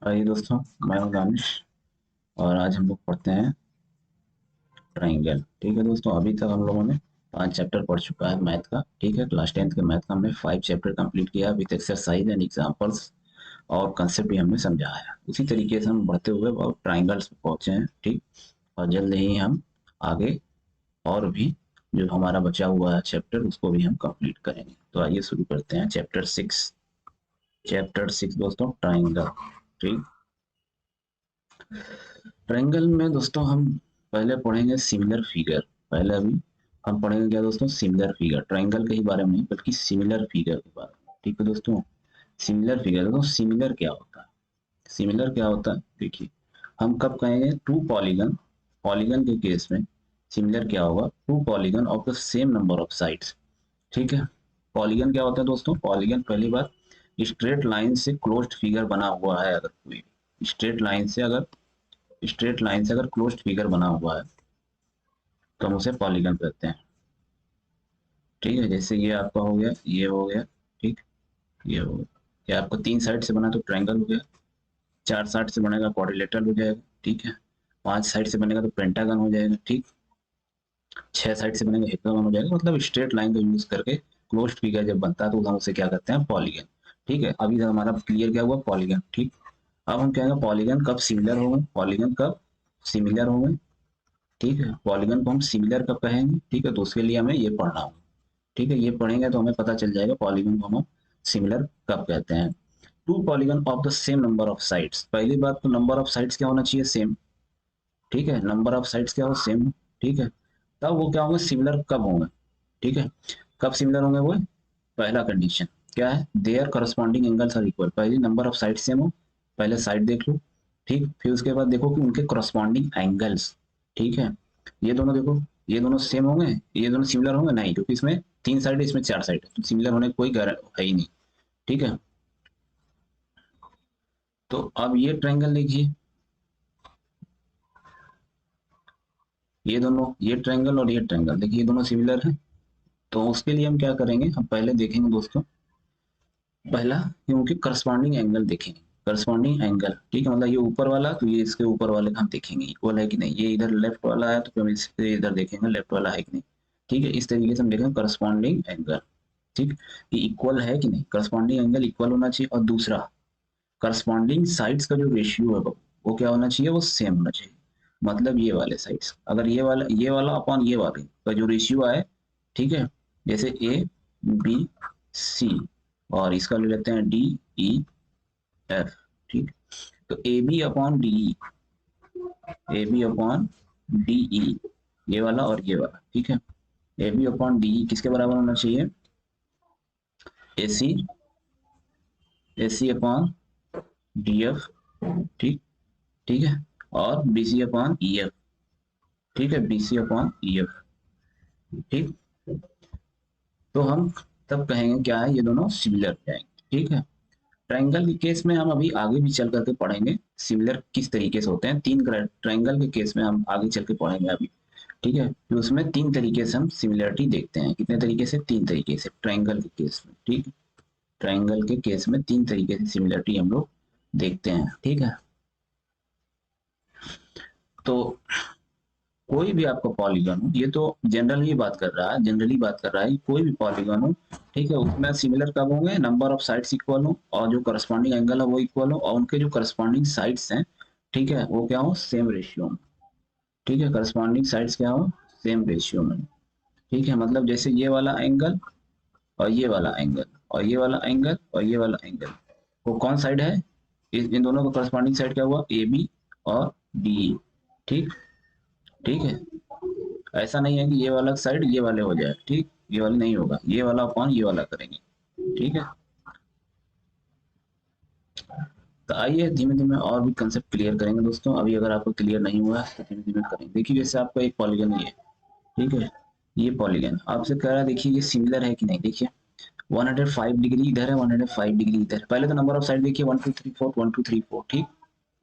आइए दोस्तों, मैं हूं दानिश और आज हम लोग पढ़ते हैं ट्राइंगल। ठीक है दोस्तों, अभी तक हम लोगों ने 5 चैप्टर पढ़ चुका है मैथ का। ठीक है, क्लास 10th के मैथ का हमने 5 चैप्टर कंप्लीट किया विद एक्सरसाइज एंड एग्जांपल्स और कंसेप्ट भी हमने समझा है। उसी तरीके से हम बढ़ते हुए अब ट्राइंगल्स पे पहुंचे हैं। ठीक, और जल्द ही हम आगे और भी जो हमारा बचा हुआ है चैप्टर उसको भी हम कंप्लीट करेंगे। तो आइए शुरू करते हैं चैप्टर 6। चैप्टर 6 दोस्तों, ट्राइंगल। ठीक, ट्रायंगल में दोस्तों हम पहले पढ़ेंगे सिमिलर फिगर। पहले अभी हम पढ़ेंगे क्या दोस्तों, सिमिलर फिगर। ट्रायंगल के ही बारे में नहीं बल्कि सिमिलर फिगर के बारे में। ठीक है दोस्तों, सिमिलर फिगर। दोस्तों सिमिलर क्या होता है? सिमिलर क्या होता है देखिए, हम कब कहेंगे टू पॉलीगन। पॉलीगन के केस में सिमिलर क्या होगा, two polygon of the same number of sides. ठीक है, पॉलीगन क्या होता है दोस्तों? पॉलीगन पहली बात, स्ट्रेट लाइन से क्लोज्ड फिगर बना हुआ है। अगर कोई स्ट्रेट लाइन से अगर क्लोज्ड फिगर बना हुआ है तो हम उसे पॉलीगन कहते हैं। ठीक है, जैसे ये आपका हो गया, ये हो गया। ठीक, ये हो गया। ये आपको 3 साइड से बना तो ट्रायंगल हो गया, 4 साइड से बनेगा क्वाड्रिलेटरल हो जाएगा। ठीक है, 5 साइड से बनेगा तो पेंटागन हो जाएगा। ठीक, 6 साइड से बनेगा हेक्सागन हो जाएगा। मतलब स्ट्रेट लाइन का यूज करके क्लोज्ड फिगर जब बनता है तो हम उसे क्या कहते हैं, पॉलीगन। ठीक है, अभी तक हमारा क्लियर क्या हुआ, पॉलीगन। ठीक, अब हम कहेंगे पॉलीगन कब सिमिलर होंगे, पॉलीगन कब सिमिलर होंगे। ठीक है, पॉलीगन को हम सिमिलर कब कहेंगे। ठीक है, तो उसके लिए हमें ये पढ़ना होगा। ठीक है, ये पढ़ेंगे तो हमें पता चल जाएगा पॉलीगन को हम सिमिलर कब कहते हैं। Two polygon of the same number of sides. पहली बात तो नंबर ऑफ साइड्स क्या होना चाहिए, सेम। ठीक है, नंबर ऑफ साइड्स क्या हो, सेम। ठीक है, तब वो क्या होंगे, सिमिलर कब होंगे। ठीक है, कब सिमिलर होंगे वो, पहला कंडीशन क्या है, there corresponding angles are equal. पहली नंबर ऑफ साइड सेम हो, पहले साइड देख लो। ठीक, फिर उसके बाद देखो कि उनके करस्पॉन्डिंग एंगल्स। ठीक है, ये दोनों देखो, ये दोनों सेम होंगे, ये दोनों सिमिलर होंगे नहीं, क्योंकि इसमें 3 साइड है, इसमें 4 साइड है, तो सिमिलर होने की कोई है ही नहीं। ठीक है, तो अब ये ट्रायंगल देखिए, ये दोनों, ये ट्रायंगल और ये ट्रायंगल देखिए, ये दोनों सिमिलर हैं। तो उसके लिए हम क्या करेंगे, हम पहले देखेंगे दोस्तों, पहला कि उनके करस्पॉन्डिंग एंगल देखेंगे। करस्पॉन्डिंग एंगल, ठीक है, मतलब ये ऊपर वाला तो ये इसके ऊपर वाले का हम देखेंगे इक्वल है कि नहीं। ये इधर लेफ्ट वाला है तो फिर हम इसके इधर देखेंगे लेफ्ट वाला है कि नहीं। ठीक है, इस तरीके से हम देखेंगे करस्पॉन्डिंग एंगल। ठीक, ये इक्वल है कि नहीं, करस्पॉन्डिंग एंगल इक्वल होना चाहिए। और दूसरा, करस्पॉन्डिंग साइड्स का जो रेशियो है वो क्या होना चाहिए, वो सेम होना चाहिए। मतलब ये वाले साइड्स, अगर ये वाला अपॉन ये वाले का जो रेशियो आए, ठीक है, जैसे ए बी सी और इसका ले लेते हैं डी ई एफ। ठीक, तो A B upon D E, ये वाला और ये वाला। ठीक है, A B upon D E किसके बराबर होना चाहिए, A C, A C upon D F. ठीक, ठीक है, और B C upon E F. ठीक है, B C upon E F. ठीक, तो हम तब कहेंगे क्या है, ये दोनों सिमिलर जाएंगे। ठीक है, ट्रायंगल के केस में हम अभी आगे भी चल करके पढ़ेंगे सिमिलर किस तरीके से होते हैं। 3 ट्रायंगल के केस में हम आगे चल के पढ़ेंगे अभी। ठीक है, फिर उसमें 3 तरीके से हम सिमिलरिटी देखते हैं। कितने तरीके से, 3 तरीके से ट्रायंगल के केस में। ठीक, ट्रायंगल के केस में 3 तरीके से सिमिलरिटी हम लोग देखते हैं। ठीक है, तो कोई भी आपका पॉलीगन हो, ये तो जनरली बात कर रहा है, जनरली बात कर रहा है, कोई भी पॉलीगन हो, ठीक है, उसमें सिमिलर कब होंगे, नंबर ऑफ साइड्स इक्वल हो और जो करस्पॉन्डिंग एंगल है वो इक्वल हो और उनके जो करस्पॉन्डिंग साइड्स हैं, ठीक है, वो क्या हो, सेम रेशियो में। ठीक है, करस्पॉन्डिंग साइड्स क्या हो, सेम रेशियो में। ठीक है, मतलब जैसे ये वाला एंगल और ये वाला एंगल और ये वाला एंगल और ये वाला एंगल, वो कौन साइड है, इन दोनों का करस्पॉन्डिंग साइड क्या हुआ, ए बी और डी। ठीक, ठीक है, ऐसा नहीं है कि ये वाला साइड ये वाले हो जाए। ठीक, ये वाले नहीं होगा, ये वाला अपॉन ये वाला करेंगे। ठीक है, तो आइए धीमे धीमे और भी कंसेप्ट क्लियर करेंगे दोस्तों। अभी अगर आपको क्लियर नहीं हुआ है तो धीमे धीमे करेंगे। देखिए जैसे आपका एक पॉलीगन ही है, ठीक है, ये पॉलीगन आपसे कह रहा है, देखिए ये सिमिलर है कि नहीं। देखिए 105 डिग्री इधर है, 105 डिग्री इधर है। पहले तो नंबर ऑफ साइड देखिए 1 2 3 4, 1 2 3 4। ठीक,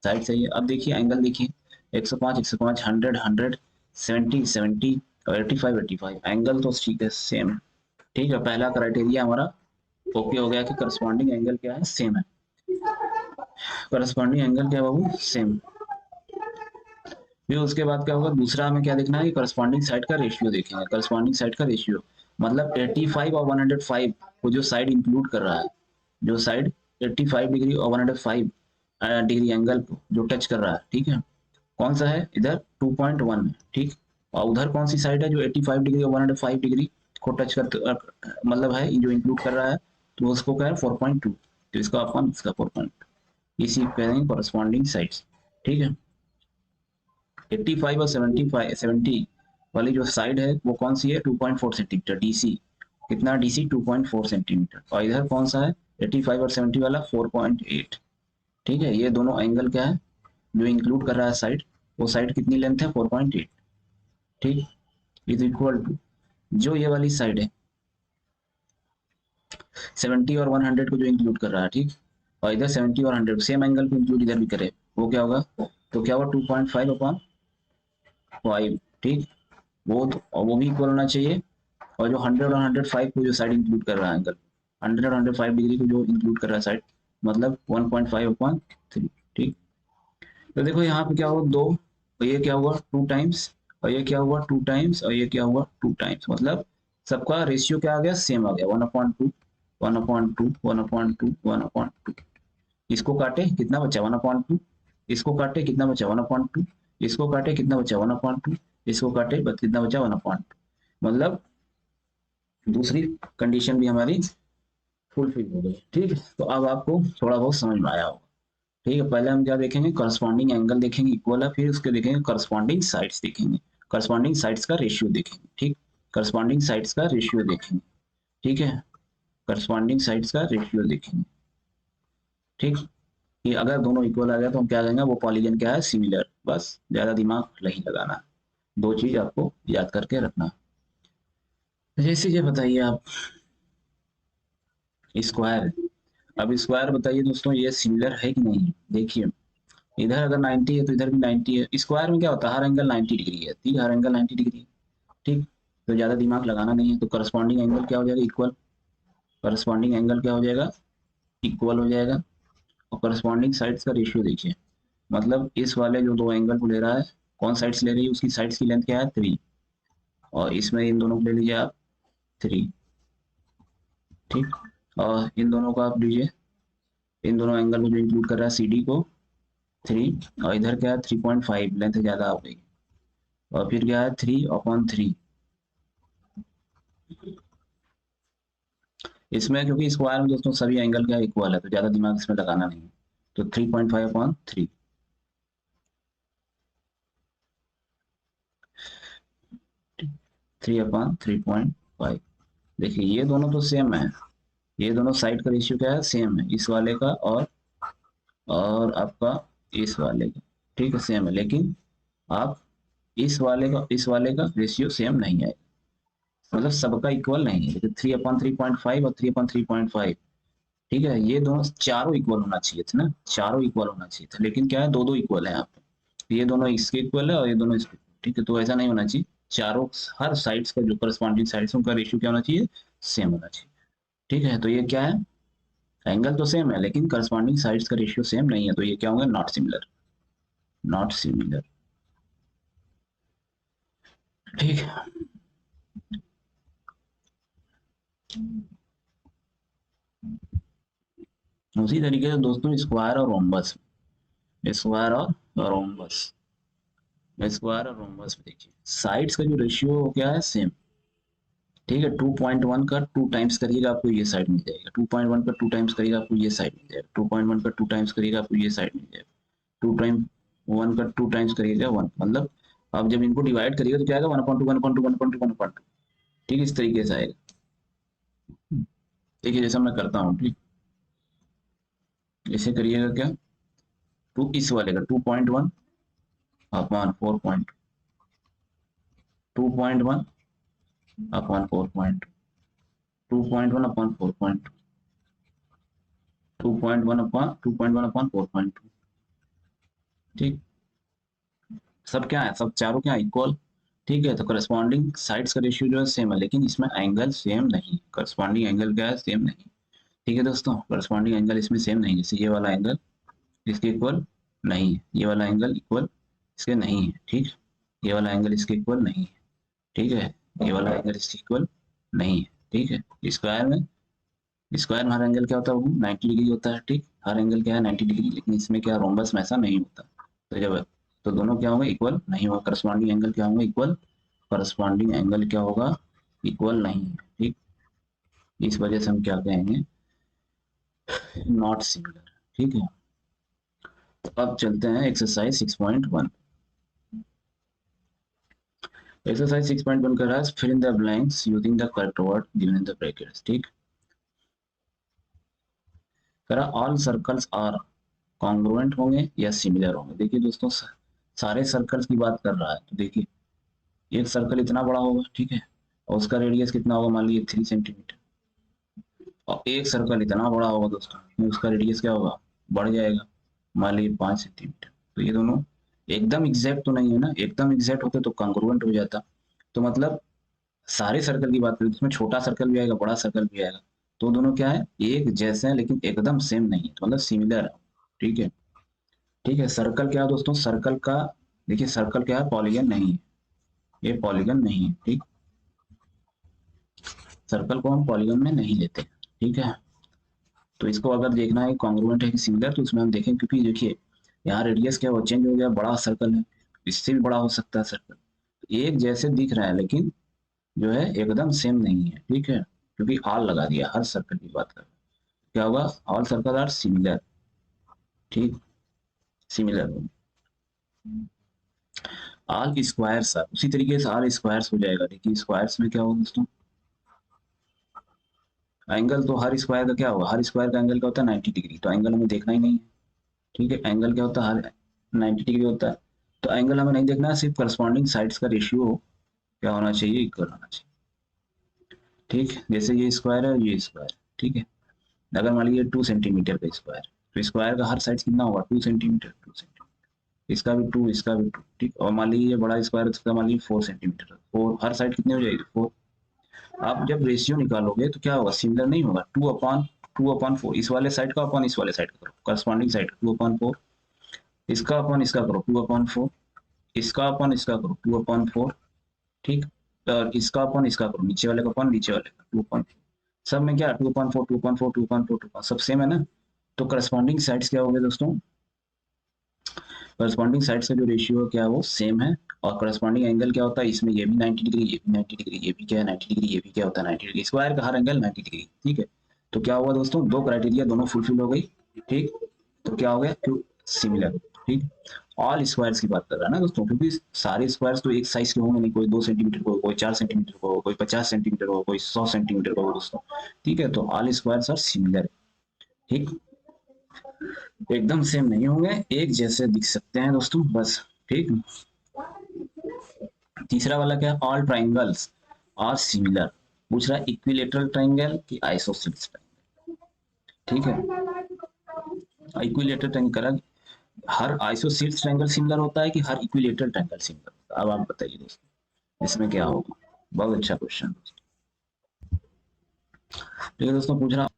साइड सही है। अब देखिए एंगल देखिए 105 105, 100 100, 70 70 और 85 85। एंगल तो ठीक है, सेम। ठीक है, पहला क्राइटेरिया हमारा ओके हो गया कि करस्पॉन्डिंग एंगल क्या है, सेम है। करस्पॉन्डिंग एंगल क्या बाबू, सेम। फिर उसके बाद क्या होगा, दूसरा हमें क्या देखना है, करस्पॉन्डिंग साइड का रेशियो देखेंगे। करस्पॉन्डिंग साइड का रेशियो मतलब 85 और 105 को जो साइड इंक्लूड कर रहा है, जो साइड 85 डिग्री और 105 डिग्री एंगल को जो टच कर रहा है, ठीक है, कौन सा है, इधर 2.1 है, ठीक। और उधर कौन सी साइड है जो 85 डिग्री और 105 डिग्री को टच कर मतलब है जो इंक्लूड कर रहा है, तो उसको क्या है 4.2, तो इसका अपन इसका 4.2, इसी कहेंगे कॉरस्पॉन्डिंग साइड्स, ठीक है। 85 और 70 वाली जो साइड है वो कौन सी है, 2.4 सेंटीमीटर डीसी, कितना डीसी 2.4 सेंटीमीटर, और इधर कौन सा है 85 और 70 वाला 4.8, ठीक है। ये दोनों एंगल क्या है जो इंक्लूड कर रहा है साइड, वो साइड कितनी लेंथ है 4.8, ठीक, इज इक्वल टू जो ये वाली साइड है 70 और 100 को जो इंक्लूड कर रहा है, ठीक, और इधर 70 और 100 सेम एंगल को इंक्लूड इधर भी करे, वो क्या होगा, तो क्या होगा 2.5 अपॉन 5, ठीक, वो तो, और वो भी इक्वल होना चाहिए, और जो 100 और 105 को जो साइड इंक्लूड कर रहा है एंगल, 100 और 105 डिग्री को जो इंक्लूड कर रहा है साइड, मतलब 1.5 अपॉन 3, ठीक। तो देखो यहाँ पे क्या हुआ, दो, और ये क्या हुआ 2 टाइम्स, और ये क्या हुआ 2 टाइम्स, और ये क्या हुआ 2 टाइम्स, मतलब सबका रेशियो क्या आ गया, सेम आ गया, 1/2 1/2 1/2 1/2। इसको काटे कितना बचा 1/2, इसको काटे कितना बचा 1/2, इसको काटे कितना बचा 1/2, इसको काटे कितना बचा 1/2, मतलब दूसरी कंडीशन भी हमारी फुलफिल हो गई, ठीक है। तो अब आपको थोड़ा बहुत समझ में आया होगा, ठीक है। पहले हम क्या देखेंगे, करस्पॉन्डिंग एंगल देखेंगे इक्वल है, फिर उसके देखेंगे करस्पॉन्डिंग साइड्स देखेंगे, करस्पॉन्डिंग साइड्स का रेशियो देखेंगे, ठीक, करस्पॉन्डिंग साइड्स का रेशियो देखेंगे, ठीक है, करस्पॉन्डिंग साइड्स का रेशियो देखेंगे, ठीक। ये अगर दोनों इक्वल आ गया तो हम क्या कहेंगे, वो पॉलीगन क्या है, सिमिलर, बस ज्यादा दिमाग नहीं लगाना, दो चीज आपको याद करके रखना। जैसे ये बताइए आप, स्क्वायर, अब स्क्वायर बताइए दोस्तों, ये सिमिलर है कि नहीं, देखिए इधर अगर 90 है तो इधर भी 90 है, स्क्वायर में क्या होता है, हर एंगल 90 डिग्री है, ठीक, हर एंगल 90 डिग्री है, ठीक। तो ज्यादा दिमाग लगाना नहीं है, तो करस्पॉन्डिंग एंगल क्या हो जाएगा, इक्वल, करस्पॉन्डिंग एंगल क्या हो जाएगा, इक्वल हो जाएगा। और करस्पॉन्डिंग साइड्स का रेशियो देखिए, मतलब इस वाले जो दो एंगल को ले रहा है, कौन साइड्स ले रही है, उसकी साइड्स की लेंथ क्या है 3, और इसमें इन दोनों को ले लीजिए आप 3, ठीक, और इन दोनों को आप लीजिए, इन दोनों एंगल को जो इंक्लूड कर रहा है सी डी को 3, और इधर क्या है 3.5, लेंथ ज्यादा हो गई, और फिर क्या है 3/3, इसमें क्योंकि स्क्वायर में दोस्तों सभी एंगल क्या इक्वल है, तो ज्यादा दिमाग इसमें लगाना नहीं है, तो 3.5/3, 3/3.5, देखिए ये दोनों तो सेम है, ये दोनों साइड का रेशियो क्या है, सेम है, इस वाले का और आपका इस वाले का, ठीक है, सेम है, लेकिन आप इस वाले का रेशियो सेम नहीं है, मतलब सबका इक्वल नहीं है, लेकिन 3/3.5 और 3/3.5, ठीक है, ये दोनों चारों इक्वल होना चाहिए थे ना, चारों इक्वल होना चाहिए था, लेकिन क्या है दो दो इक्वल है यहाँ पे, ये दोनों इसके इक्वल है और ये दोनों इसके, ठीक है, तो ऐसा नहीं होना चाहिए, चारों हर साइड्स का जो करस्पॉन्डिंग साइड्स उनका रेशियो क्या होना चाहिए, सेम होना चाहिए, ठीक है। तो ये क्या है, एंगल तो सेम है लेकिन करस्पॉन्डिंग साइड्स का रेशियो सेम नहीं है, तो ये क्या होंगे, नॉट सिमिलर, नॉट सिमिलर, ठीक है। उसी तरीके से दोस्तों स्क्वायर और रोम्बस, स्क्वायर और रोम्बस, स्क्वायर और रोम्बस में देखिए साइड्स का जो रेशियो क्या है, सेम, ठीक है। 2.1 का 2 टाइम्स करिएगा आपको ये साइड मिल जाएगा, 2.1 का 2 टाइम्स करिएगा आपको ये साइड मिल जाएगा, 2.1 का 2 टाइम्स करिएगा आपको ये साइड मिल जाएगा, 2.1 का 2 टाइम्स करिएगा 1, मतलब आप जब इनको डिवाइड करिएगा तो क्या आएगा 1/2 1/2 1/2 1/2, ठीक है, इस तरीके से आएगा, देखिए जैसा मैं करता हूँ, ठीक, ऐसे करिएगा क्या, टू इस वाले का 2.1 अपॉन 4.2, 2.1 अपॉन 4.2, 2.1 अपॉन 4.2, 2.1 अपॉन 4.2, ठीक, सब क्या है, सब चारों क्या इक्वल, ठीक है। तो करस्पॉन्डिंग साइड्स का रेशियो जो है सेम है, लेकिन इसमें एंगल सेम नहीं, करस्पॉन्डिंग एंगल क्या है, सेम नहीं, ठीक है दोस्तों, करस्पॉन्डिंग एंगल इसमें सेम नहीं, जैसे ये वाला एंगल इसके इक्वल नहीं है, ये वाला एंगल इक्वल इसके नहीं है, ठीक। ये वाला एंगल इसके इक्वल नहीं है, ठीक है। ये वाला एंगल इसके इक्वल नहीं है, ठीक है। स्क्वायर में हर एंगल क्या होता है, वो 90 डिग्री होता है, ठीक। हर एंगल क्या है 90 डिग्री, लेकिन इसमें क्या रोम्बस में ऐसा नहीं होता। तो जब तो दोनों क्या होंगे, इक्वल नहीं होगा। करस्पॉन्डिंग एंगल क्या होंगे, इक्वल। करस्पॉन्डिंग एंगल क्या होगा, इक्वल नहीं है, ठीक। इस वजह से हम क्या कहेंगे, नॉट सिमिलर, ठीक है। तो अब चलते हैं एक्सरसाइज 6.1। एक्सरसाइज 6.1 कर रहा है fill in the blanks using the correct word given in the brackets, ठीक। करा ऑल सर्कल्स आर कॉन्ग्रुएंट होंगे या सिमिलर होंगे। देखिए दोस्तों, सारे सर्कल्स की बात कर रहा है, तो देखिए एक सर्कल इतना बड़ा होगा, ठीक है, और उसका रेडियस कितना होगा, मान लीजिए 3 सेंटीमीटर। और एक सर्कल इतना बड़ा होगा दोस्तों, उसका रेडियस क्या होगा, बढ़ जाएगा, मान लीजिए 5 सेंटीमीटर। तो ये दोनों एकदम एग्जैक्ट तो नहीं है ना, एकदम एग्जैक्ट होते तो कॉन्ग्रुएंट हो जाता। तो मतलब सारे सर्कल की बात करें तो उसमें छोटा सर्कल भी आएगा, बड़ा सर्कल भी आएगा, तो दोनों क्या है, एक जैसे हैं लेकिन एकदम सेम नहीं है, तो मतलब सिमिलर है, ठीक है। ठीक है, सर्कल क्या है दोस्तों, सर्कल का देखिए सर्कल क्या है, पॉलीगन नहीं है, ये पॉलीगन नहीं है, ठीक। सर्कल को हम पॉलीगन में नहीं लेते, ठीक है। तो इसको अगर देखना है कॉन्ग्रुएंट है कि सिमिलर, तो उसमें हम देखें, क्योंकि देखिए यहाँ रेडियस क्या हो चेंज हो गया, बड़ा सर्कल है, इससे भी बड़ा हो सकता है सर्कल। एक जैसे दिख रहा है लेकिन जो है एकदम सेम नहीं है, ठीक है, क्योंकि आल लगा दिया, हर सर्कल की बात कर, क्या होगा, ऑल सर्कल आर सिमिलर, ठीक, सिमिलर। ऑल स्क्वायर्स आर, उसी तरीके से ऑल स्क्वायर्स हो जाएगा। देखिए स्क्वायर्स में क्या होगा दोस्तों, एंगल तो हर स्क्वायर का क्या होगा, हर स्क्वायर का एंगल क्या होता है 90 डिग्री, तो एंगल हमें देखना ही नहीं है, ठीक है। एंगल क्या होता है, हर 90 डिग्री होता है, तो एंगल हमें नहीं देखना है, सिर्फ करस्पॉन्डिंग साइड्स का रेशियो क्या होना चाहिए, इक्वल होना चाहिए, ठीक। जैसे ये स्क्वायर है, ये स्क्वायर, ठीक है। अगर मान लीजिए 2 सेंटीमीटर का स्क्वायर, तो स्क्वायर का हर साइड कितना होगा, 2 सेंटीमीटर, 2 सेंटीमीटर, इसका भी 2, इसका भी 2, ठीक। और मान लीजिए बड़ा स्क्वायर है, तो मान लीजिए 4 सेंटीमीटर, 4 हर साइड कितनी हो जाएगी, 4। आप जब रेशियो निकालोगे तो क्या होगा, सिमिलर नहीं होगा, 2/4, इस वाले साइड का अपॉन इस वाले साइड का करो, करस्पॉन्डिंग साइड 2/4, इसका अपॉन इसका करो 2/4, इसका अपॉन इसका करो 2/4, ठीक। और इसका अपॉन इसका करो, नीचे वाले का अपॉन नीचे वाले का 2/4, सब में क्या 2/4, 2/4, 2/4, सब सेम है ना। तो करस्पॉन्डिंग साइड्स क्या हो गए दोस्तों, करस्पॉन्डिंग साइड्स का जो रेशियो है क्या है, वो सेम है। और करस्पॉन्डिंग एंगल क्या होता है, इसमें ये भी 90 डिग्री, ये भी 90 डिग्री, ये भी क्या है 90 डिग्री, ये भी क्या होता है 90 डिग्री, स्क्वायर का हर एंगल 90 डिग्री, ठीक है। तो क्या हुआ दोस्तों, दो क्राइटेरिया दोनों फुलफिल हो गई, ठीक। तो क्या हो गया, सिमिलर, ठीक। ऑल स्क्वायर्स की बात कर रहा है ना दोस्तों, क्योंकि सारे स्क्वायर्स तो एक साइज के होंगे नहीं, कोई 2 सेंटीमीटर को, कोई 4 सेंटीमीटर को, कोई 50 सेंटीमीटर को, कोई 100 सेंटीमीटर को दोस्तों, ठीक है। तो ऑल स्क्वायर्स आर सिमिलर, ठीक, एकदम सेम नहीं होंगे, एक जैसे दिख सकते हैं दोस्तों, बस, ठीक। तीसरा वाला क्या है, ऑल ट्राइंगल्स आर सिमिलर, पूछ रहा है इक्विलेटरल ट्राइंगल की आइसोसेलेस ट्राइंगल, ठीक है। इक्विलेटरल ट्राइंगल, हर आइसोसेलेस ट्राइंगल सिमिलर होता है कि हर इक्विलेटरल ट्राइंगल सिमिलर होता है, अब आप बताइए दोस्तों इसमें क्या होगा। बहुत अच्छा क्वेश्चन दोस्तों, ठीक है दोस्तों, पूछ रहा।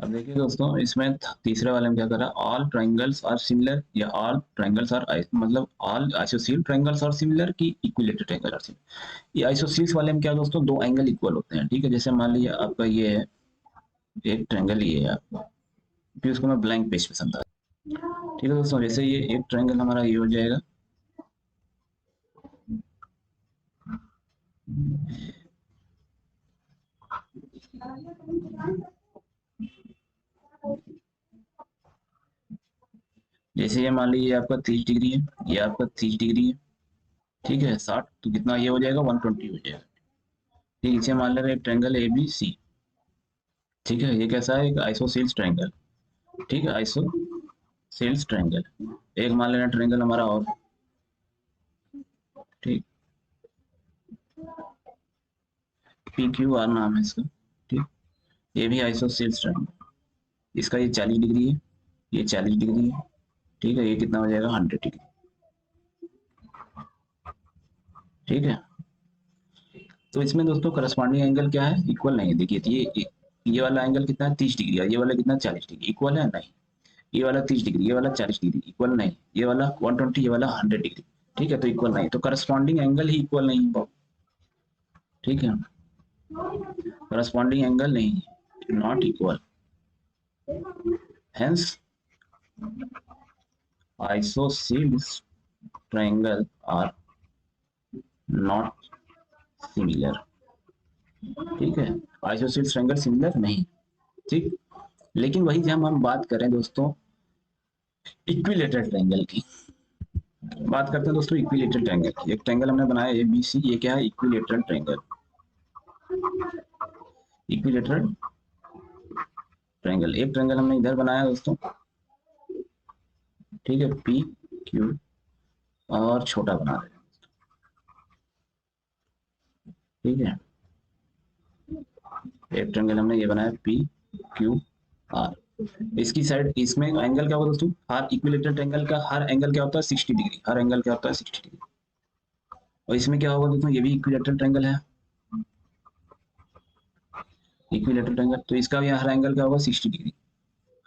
अब देखिए दोस्तों, इसमें तीसरे वाले में क्या कर रहा है, ऑल ट्राइंगल्स आर सिमिलर या ऑल ट्राइंगल्स आर मतलब all isosceles triangles are similar की इक्विलेटरल ट्राइंगल आर सिमिलर। ये आइसोसेलेस वाले में क्या दोस्तों, दो एंगल इक्वल होते हैं, ठीक है। जैसे मान लीजिए आपका ये है एक ट्रायंगल, ये है आपका, फिर उसको मैं ब्लैंक पेज पे समझा, ठीक है दोस्तों। जैसे ये एक ट्रायंगल हमारा ये हो जाएगा, जैसे ये मान लीजिए आपका 30 डिग्री है, ये आपका 30 डिग्री है, ठीक है। 60 तो कितना ये हो जाएगा 120 हो जाएगा, ठीक। इसे मान ले रहे एक ट्रायंगल ए बी सी, ठीक है। ये कैसा है, एक आइसोसेलेस ट्रायंगल, ठीक है, आइसोसेलेस ट्रायंगल। एक मान लेना ट्रायंगल हमारा और, ठीक, पी क्यू आर नाम है इसका, ठीक। ये भी आइसोसेलेस ट्रायंगल, इसका ये 40 डिग्री है, ये 40 डिग्री है, ठीक है। ये कितना हो जाएगा 100 डिग्री, ठीक है। तो इसमें दोस्तों करस्पॉन्डिंग एंगल क्या है, इक्वल नहीं है। देखिए ये वाला एंगल कितना है 30 डिग्री, और ये वाला कितना 40 डिग्री, इक्वल है नहीं। ये वाला 30 डिग्री, ये वाला 40 डिग्री, इक्वल नहीं। ये वाला 120, ये वाला 100 डिग्री, ठीक है, तो इक्वल नहीं, तो करस्पॉन्डिंग एंगल ही इक्वल नहीं है, ठीक है, करस्पॉन्डिंग एंगल नहीं, not equal, hence isosceles triangle are not similar, ठीक है, आइसोसेल्स ट्रायंगल सिमिलर नहीं, ठीक। लेकिन वही जब हम बात करें दोस्तों इक्विलेटरल ट्रायंगल की, बात करते हैं दोस्तों इक्विलेटरल ट्रायंगल की। एक ट्रायंगल हमने बनाया ए बी सी, ये क्या है, इक्विलेटरल ट्रायंगल, इक्विलेटरल ट्रायंगल। एक ट्रायंगल हमने इधर बनाया दोस्तों, ठीक है, पी क्यू, और छोटा बना रहे हैं, ठीक है, एक ट्रायंगल हमने ये बनाया पी क्यू आर। इसकी साइड, इसमें एंगल क्या होगा दोस्तों, हर इक्विलेटरल ट्रायंगल का हर एंगल क्या होता है 60 डिग्री, हर एंगल क्या होता है 60 डिग्री। और इसमें क्या होगा दोस्तों, ये भी इक्विलेटरल ट्रायंगल है, इक्विलेटरल ट्रायंगल, तो इसका भी हर एंगल क्या होगा 60 डिग्री,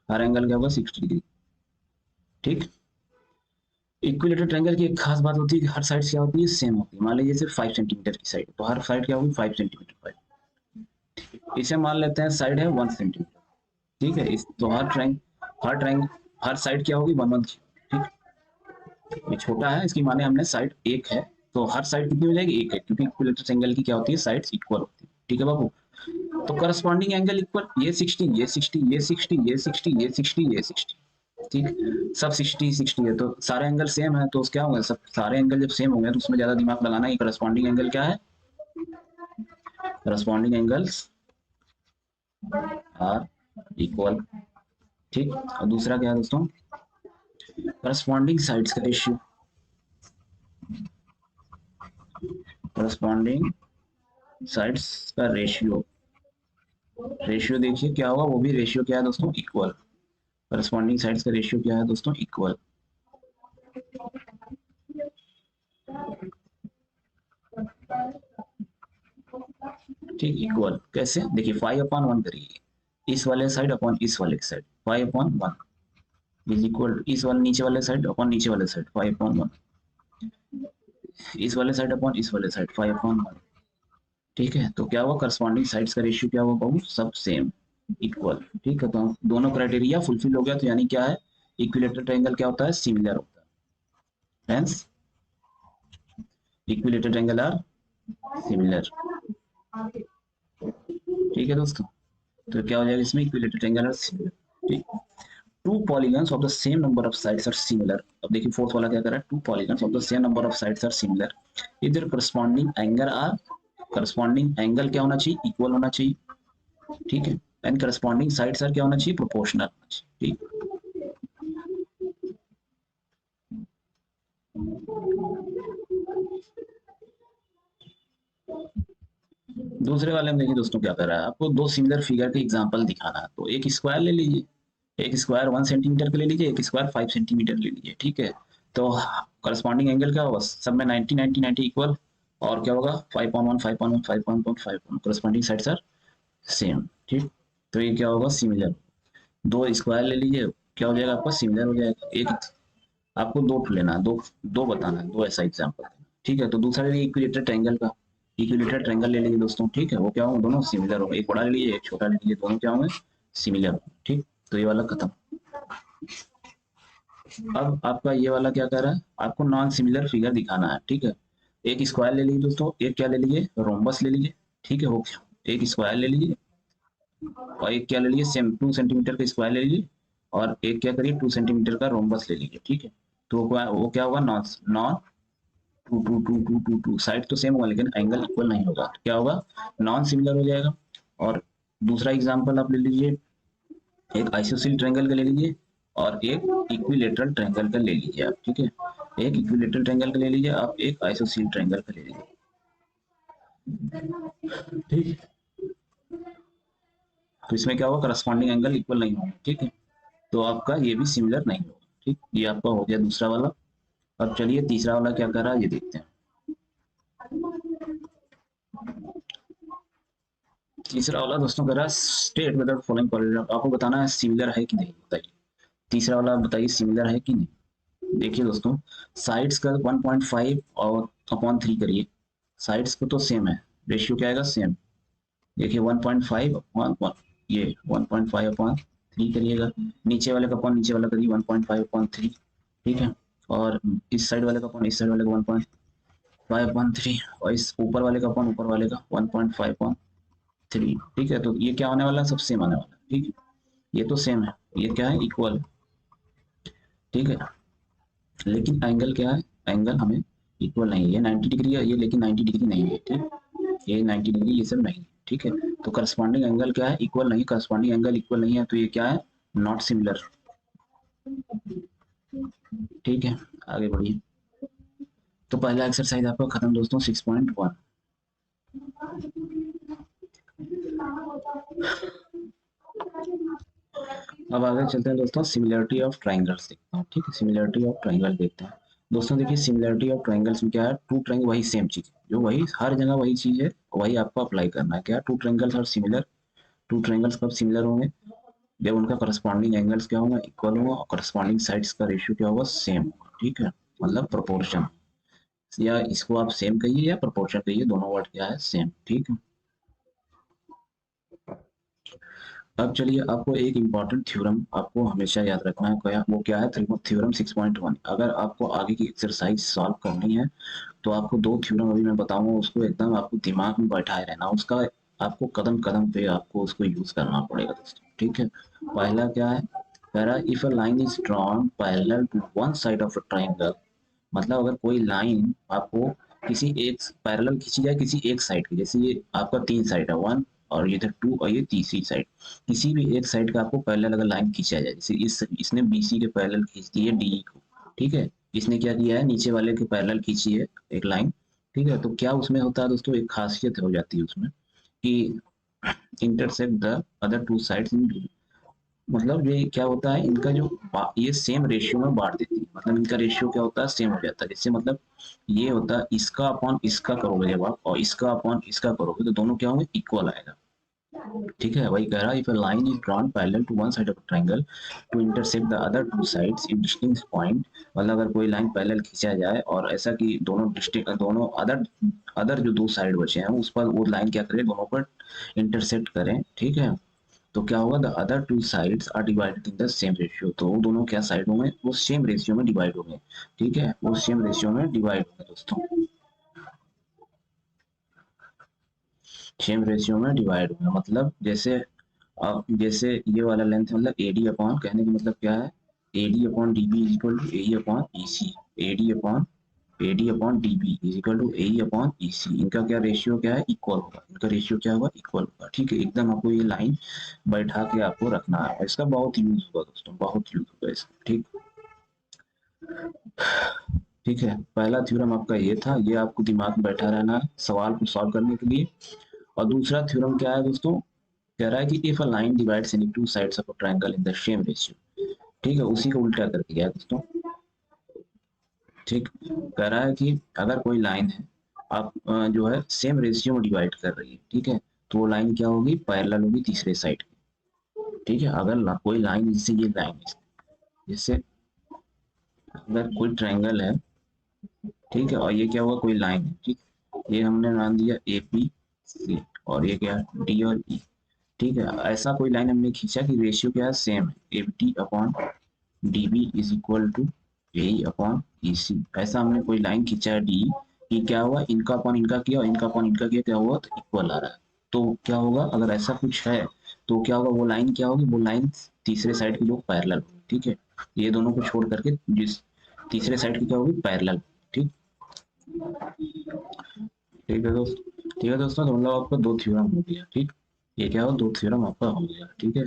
हर एंगल क्या होगा 60 डिग्री, ठीक। इक्विलेटरल ट्रायंगल की एक खास बात होती है कि हर साइड क्या होती है, सेम होती है। मान लीजिए सिर्फ 5 सेंटीमीटर की साइड, तो हर साइड क्या होगी 5 सेंटीमीटर, 5। इसे मान लेते हैं साइड है 1 सेंटीमीटर, ठीक है, इस तो हर ट्रायंगल हर साइड क्या होगी 1 1, ठीक। ये छोटा है, इसकी माने हमने साइड एक है, तो हर साइड कितनी हो जाएगी, एक है, क्योंकि इक्विलेटरल ट्रायंगल की क्या होती है, साइड्स इक्वल होती है, ठीक है बाबू। तो करस्पॉन्डिंग एंगल इक्वल, ये 60, ये 60, ये 60, ये 60, ये 60, ये 60, ठीक, सब 60 60 है, तो सारे एंगल सेम है, तो क्या होगा, सब सारे एंगल जब सेम होंगे तो उसमें ज्यादा दिमाग लगाना है कि करस्पॉन्डिंग एंगल क्या है, करस्पॉन्डिंग एंगल्स आर इक्वल, ठीक। और दूसरा क्या है दोस्तों, करस्पॉन्डिंग साइड्स का रेशियो, करस्पॉन्डिंग साइड्स का रेशियो, रेशियो देखिए क्या होगा, वो भी रेशियो क्या है दोस्तों, इक्वल। करस्पॉन्डिंग साइड्स का रेशियो क्या है दोस्तों, इक्वल, ठीक, इक्वल कैसे, देखिए 5/1 करिए, इस वाले साइड अपॉन इस वाले साइड, 5/1 इज इक्वल, इस वाले नीचे वाले साइड अपॉन नीचे वाले साइड 5/1, इस वाले साइड अपॉन इस वाले साइड 5/1, ठीक है। तो क्या हुआ, करस्पॉन्डिंग साइड्स का रेशियो क्या हुआ बाबू, सब सेम, इक्वल, ठीक है। तो दोनों क्राइटेरिया फुलफिल हो गया, तो यानी क्या है, इक्विलेटरल ट्रायंगल क्या होता है, सिमिलर होता है, hence equilateral triangle are similar, ठीक है दोस्तों। तो क्या हो जाएगा इसमें, इक्विलेटरल ट्रायंगल आर सिमिलर, ठीक। Two polygons of the same number of sides are similar, अब देखिए फोर्थ वाला क्या कर रहा है, two polygons of the same number of sides are similar, इधर corresponding angle are, corresponding angle क्या होना चाहिए, इक्वल होना चाहिए, ठीक है, एंड करस्पॉन्डिंग साइड्स आर क्या होना चाहिए, प्रोपोर्शनल होना चाहिए, ठीक। दूसरे वाले में देखिए दोस्तों क्या कर रहा है, आपको दो सिमिलर फिगर के एग्जांपल दिखाना है, तो एक स्क्वायर ले लीजिए, एक स्क्वायर 1 सेंटीमीटर का ले लीजिए, एक स्क्वायर 5 सेंटीमीटर ले लीजिए, ठीक है। तो करस्पॉन्डिंग एंगल क्या होगा, सब में 90 90 90 इक्वल, और क्या होगा 5/1 5/1 5/1 करस्पॉन्डिंग साइड्स आर सेम, ठीक। तो ये क्या होगा, सिमिलर। दो स्क्वायर ले लीजिए, क्या हो जाएगा आपका, सिमिलर हो जाएगा। एक आपको दो लेना है, दो दो बताना है, दो ऐसा एग्जाम्पल, ठीक है। तो दूसरा ले लीजिए इक्विलेटरल ट्रायंगल का, इक्विलेटरल ट्रायंगल ले लीजिए दोस्तों, ठीक है, वो क्या होंगे, दोनों सिमिलर होंगे, एक बड़ा ले लीजिए एक छोटा ले लीजिए, दोनों क्या होंगे, सिमिलर, ठीक। तो ये वाला खत्म। अब आपका ये वाला क्या कर रहा है, आपको नॉन सिमिलर फिगर दिखाना है, ठीक है। एक स्क्वायर ले लीजिए दोस्तों, एक क्या ले लीजिए, रोम्बस ले लीजिए, ठीक है, हो गया, एक स्क्वायर ले लीजिए, और एक क्या ले लीजिए, सेम 2 सेंटीमीटर का स्क्वायर ले लीजिए, और एक क्या करिए 2 सेंटीमीटर का रोम्बस ले लीजिए, ठीक है। तो वो क्या होगा, non non two two two two two two, side तो सेम होगा लेकिन एंगल इक्वल नहीं होगा, तो क्या होगा, नॉन सिमिलर हो जाएगा। और दूसरा एग्जांपल आप ले लीजिए, एक आइसोसेल ट्रायंगल का ले लीजिए, और एक इक्विलेटरल ट्रायंगल का ले लीजिए आप, ठीक है, एक इक्विलेटरल ट्रायंगल का ले लीजिए आप, एक आइसोसेल ट्रायंगल का ले लीजिए, ठीक। तो इसमें क्या होगा, करस्पॉन्डिंग एंगल इक्वल नहीं होगा, ठीक है, तो आपका ये भी सिमिलर नहीं होगा, ठीक। ये आपका हो गया दूसरा वाला। अब चलिए तीसरा वाला क्या कर रहा है ये देखते हैं। तीसरा वाला दोस्तों कह रहा है स्टेट वेदर फॉलोइंग कोऑर्डिनेट, आपको बताना है सिमिलर है कि नहीं, बताइए। तीसरा वाला बताइए सिमिलर है कि नहीं। देखिए दोस्तों, साइड्स का 1.5 और अपॉन 3 करिए, साइड्स को तो सेम है, रेशियो क्या आएगा सेम। देखिए 1.5 अपॉन वन, ये 1.5 अपॉन 3 करिएगा, नीचे वाले का अपॉन नीचे वाला करिए 1.5 अपॉन 3, ठीक है। और इस साइड वाले का अपॉन इस साइड वाले का 1.5 अपॉन 3, और इस ऊपर वाले का अपॉन ऊपर वाले का 1.5 अपॉन 3, ठीक है। तो ये क्या होने वाला है, सब सेम आने वाला है, ठीक है। ये तो सेम है, ये क्या है इक्वल है, ठीक है। लेकिन एंगल क्या है, एंगल हमें इक्वल नहीं है, ये 90 डिग्री है ये, लेकिन 90 डिग्री नहीं है, ठीक। ये 90 डिग्री ये सब नहीं है, ठीक है। तो करस्पॉन्डिंग एंगल क्या है, इक्वल नहीं, करस्पॉन्डिंग एंगल इक्वल नहीं है, तो ये क्या है, नॉट सिमिलर, ठीक है। आगे बढ़िए। तो पहला एक्सरसाइज आपका खत्म दोस्तों 6.1। अब आगे चलते हैं दोस्तों, सिमिलरिटी ऑफ ट्राइंगल्स देखते हैं, ठीक है। सिमिलरिटी ऑफ ट्राइंगल देखते हैं दोस्तों। देखिए सिमिलरिटी ऑफ ट्राइंगल्स में क्या है, टू ट्राइंगल वही सेम चीज, जो वही हर जगह वही चीज है, वही आपको अप्लाई करना है। क्या two triangles are similar, two triangles कब सिमिलर होंगे, जब उनका करस्पॉन्डिंग एंगल्स क्या होगा, इक्वल होगा, और करस्पॉन्डिंग साइड्स का रेशियो क्या होगा, सेम होगा, ठीक है। मतलब प्रोपोर्शन, या इसको आप सेम कहिए या प्रोपोर्शन कहिए, दोनों वर्ड क्या है सेम, ठीक है। अब चलिए, आपको एक इंपॉर्टेंट थ्योरम आपको हमेशा याद रखना है, क्या वो क्या है, थ्योरम 6.1। अगर आपको आगे की एक्सरसाइज सॉल्व करनी है तो आपको दो थ्योरम अभी मैं बताऊंगा, उसको एकदम आपको दिमाग में बैठाए रहना, उसका आपको कदम कदम पे आपको उसको यूज करना पड़ेगा दोस्तों, ठीक है। पहला क्या है, कह रहा है if a line is drawn parallel to one side of a triangle, मतलब अगर कोई लाइन आपको किसी एक पैरेलल खींची जाए किसी एक साइड की, जैसे ये आपका तीन साइड है, वन और ये इधर टू और ये तीसरी साइड, किसी भी एक साइड का आपको पैरेलल अगर लाइन खींचा जाए, जैसे इसने बीसी के पैरेलल खींच दी है डी को, ठीक है। इसने क्या किया है, नीचे वाले के पैरेलल खींची है एक लाइन, ठीक है। तो क्या उसमें होता है दोस्तों, एक खासियत हो जाती है उसमें कि intersect the other two sides इन, मतलब ये क्या होता है, इनका जो ये सेम रेशियो में बांट देती है, मतलब इनका रेशियो क्या होता है, सेम हो जाता है। जैसे मतलब ये होता है इसका अपॉन इसका करोगे जब आप, और इसका अपॉन इसका करोगे तो दोनों क्या होंगे, इक्वल आएगा, ठीक है। वही कह रहा है if a line is drawn parallel to one side of triangle to intersect the other two sides in distinct point, मतलब अगर कोई लाइन पैरेलल खींचा जाए और ऐसा कि दोनों डिस्टिंक्ट, दोनों अदर अदर जो दो साइड बचे हैं उस पर वो लाइन क्या करे, दोनों पर इंटरसेक्ट करें, ठीक है। तो क्या होगा, the other two sides are divided in the same ratio, तो वो दोनों क्या साइड होंगे, वो सेम रेशियो में डिवाइड होंगे, ठीक है। वो सेम रेशियो में डिवाइड होंगे दोस्तों, सेम रेशियो में डिवाइड होंगे, मतलब जैसे अब जैसे ये वाला लेंथ मतलब एडी अपॉन, कहने का मतलब क्या है, AD upon D B is equal to A upon E C, AD upon D B is equal to A upon E C, इनका क्या रेशियो क्या है, इक्वल होगा, इनका रेशियो क्या होगा, इक्वल होगा, ठीक है। एकदम आपको ये लाइन बैठा के आपको रखना है, इसका बहुत यूज होगा दोस्तों, बहुत यूज होगा इसका, ठीक, ठीक है। पहला थ्योरम आपका ये था, ये आपको दिमाग में बैठा रहना है सवाल को सॉल्व करने के लिए। और दूसरा थ्योरम क्या है दोस्तों, कह रहा है कि if a line divides any two sides of a triangle in the same ratio, ठीक है, उसी को उल्टा करके गया दोस्तों, ठीक। कह रहा है कि अगर कोई लाइन है, आप जो है सेम रेशियो में डिवाइड कर रही है, ठीक है, तो वो लाइन क्या होगी, पैरेलल होगी तीसरे साइड की, ठीक है। अगर कोई लाइन, जैसे ये लाइन, जैसे अगर कोई ट्रायंगल है, ठीक है, और ये क्या हुआ, कोई लाइन है, ठीक, ये हमने मान दिया ए पी सी, और ये क्या है, डी और ई, ठीक है। ऐसा कोई लाइन हमने खींचा कि रेशियो क्या है, सेम है, F D upon D B is equal to A upon E C, ऐसा हमने कोई लाइन खींचा है डी, कि क्या हुआ, इनका अपॉन इनका किया और इनका अपॉन इनका किया, क्या हुआ, तो इक्वल आ रहा है। तो क्या होगा, अगर ऐसा कुछ है तो क्या होगा, वो लाइन क्या होगी, वो लाइन तीसरे साइड की लोग पैरेलल होगी, ठीक है। ये दोनों को छोड़ करके जिस तीसरे साइड की क्या होगी, पैरेलल, ठीक, ठीक है दोस्त, ठीक है दोस्तों, तो मतलब आपका दो थ्योरम हो गया, ठीक। ये क्या हो, दो थ्योरम आपका हो गया, ठीक है।